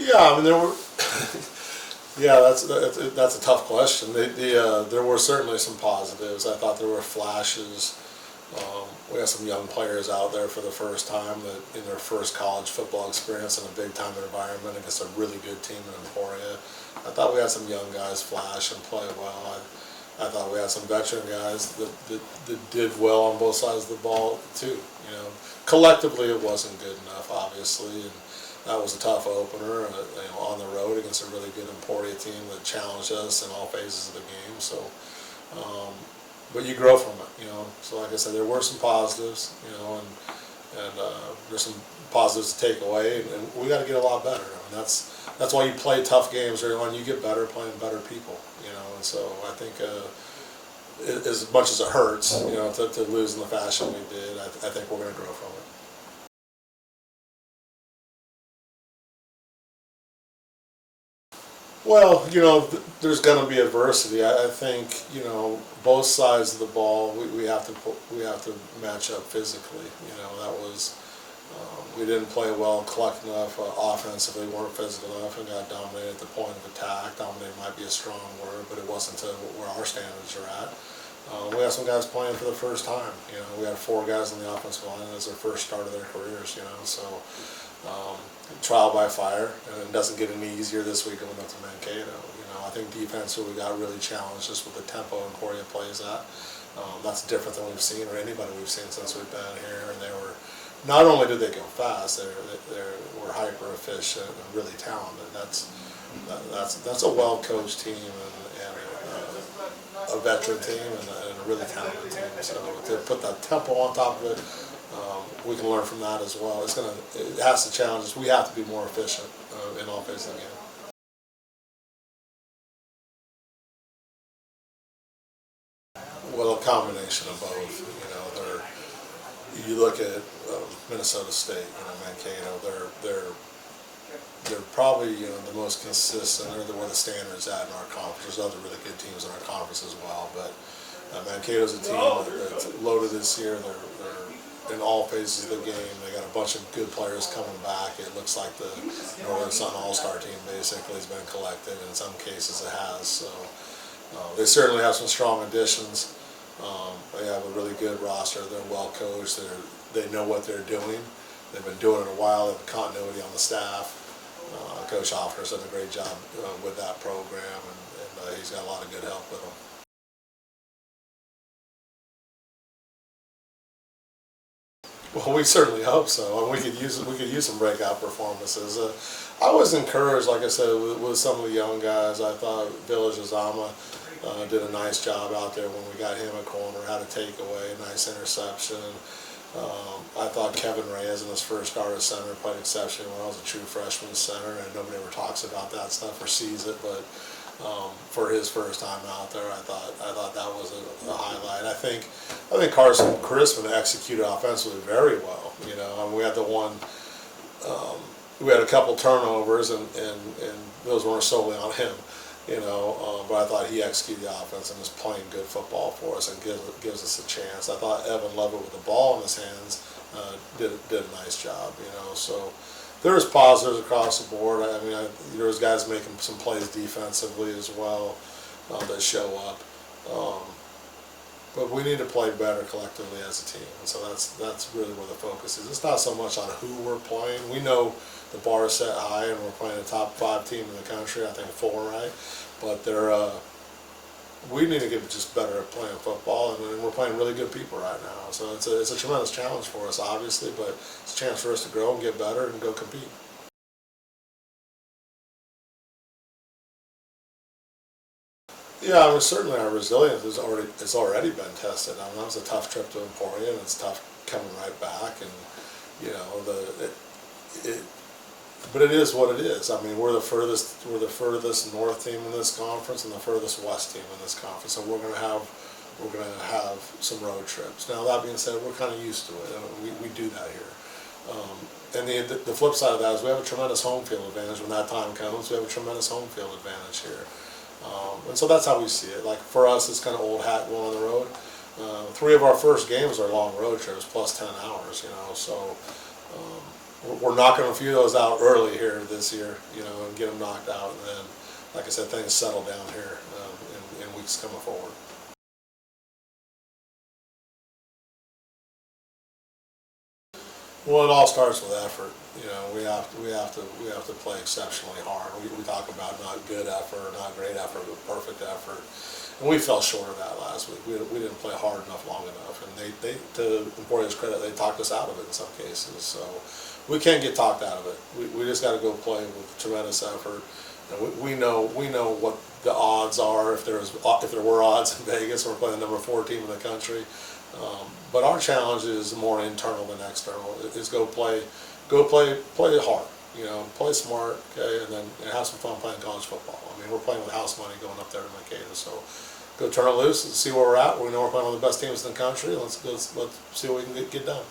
Yeah, I mean there were. Yeah, that's a tough question. There were certainly some positives. I thought there were flashes. We had some young players out there for the first time that in their first college football experience in a big time environment against a really good team in Emporia. I thought we had some young guys flash and play well. I thought we had some veteran guys that did well on both sides of the ball too. Collectively it wasn't good enough, obviously, and that was a tough opener. On the road against a really good Emporia team that challenged us in all phases of the game. So, but you grow from it. So like I said, there were some positives. And there's some positives to take away, and we got to get a lot better. I mean, that's why you play tough games early on. You get better playing better people. And so I think as much as it hurts, to lose in the fashion we did, I think we're going to grow from it. Well, there's going to be adversity. I think both sides of the ball we have to match up physically. That was we didn't play well, collect enough offensively, weren't physical enough, and got dominated at the point of attack. Dominated might be a strong word, but it wasn't to where our standards are at. We had some guys playing for the first time. We had 4 guys on the offensive line, and it's their first start of their careers. So. Trial by fire, and it doesn't get any easier this week going up to Mankato. I think defensively we got really challenged just with the tempo Emporia plays at. That's different than we've seen, or anybody we've seen since we've been here. And they were, not only did they go fast, they were hyper efficient and really talented. That's a well coached team and a veteran team and a really talented team. So to put that tempo on top of it. We can learn from that as well. It has to challenge us. We have to be more efficient in all phases of the game. Well, a combination of both. You look at Minnesota State, Mankato. They're probably the most consistent. They're where the standards at in our conference. There's other really good teams in our conference as well, but Mankato's a team that's loaded this year. They're in all phases of the game. They got a bunch of good players coming back. It looks like the Northern Sun All-Star team basically has been collected. In some cases it has. So they certainly have some strong additions. They have a really good roster. They're well coached. They know what they're doing. They've been doing it a while. They have continuity on the staff. Coach Hoffner's done a great job with that program, and he's got a lot of good help with them. Well, we certainly hope so. And we could use some breakout performances. I was encouraged, like I said, with some of the young guys. I thought Village Azama did a nice job out there when we got him a corner, had a takeaway, a nice interception. I thought Kevin Reyes in his first start at center played exceptionally well. He was a true freshman center, and nobody ever talks about that stuff or sees it, but for his first time out there, I thought that was a highlight. I think Carson Crispin executed offensively very well. We had we had a couple turnovers, and those weren't solely on him. But I thought he executed the offense and is playing good football for us and gives us a chance. I thought Evan Lovett with the ball in his hands did a nice job. So. There's positives across the board. There's guys making some plays defensively as well that show up. But we need to play better collectively as a team, and so that's really where the focus is. It's not so much on who we're playing. We know the bar is set high, and we're playing a top 5 team in the country. I think 4, right? But we need to get just better at playing football, and we're playing really good people right now. So it's a tremendous challenge for us, obviously, but it's a chance for us to grow and get better and go compete. Yeah, certainly our resilience it's already been tested. That was a tough trip to Emporia, and it's tough coming right back. And but it is what it is. We're the furthest north team in this conference and the furthest west team in this conference. So we're going to have some road trips. Now that being said, we're kind of used to it. We do that here. And the flip side of that is we have a tremendous home field advantage when that time comes. We have a tremendous home field advantage here. And so that's how we see it. Like for us, it's kind of old hat going on the road. 3 of our first games are long road trips plus 10 hours. So we're knocking a few of those out early here this year, you know, and get them knocked out, and then, like I said, things settle down here in weeks coming forward. Well, it all starts with effort. You know, we have to play exceptionally hard. We talk about not good effort, not great effort, but perfect effort, and we fell short of that last week. We didn't play hard enough, long enough, and they to Emporia's credit, they talked us out of it in some cases. So we can't get talked out of it. We just got to go play with tremendous effort. And we know what the odds are if there were odds in Vegas. We're playing the number 4 team in the country. But our challenge is more internal than external. Is play hard, you know, play smart, okay, and have some fun playing college football. I mean, we're playing with house money going up there to Mankato, so go turn it loose and see where we're at. We know we're playing one of the best teams in the country. Let's see what we can get done.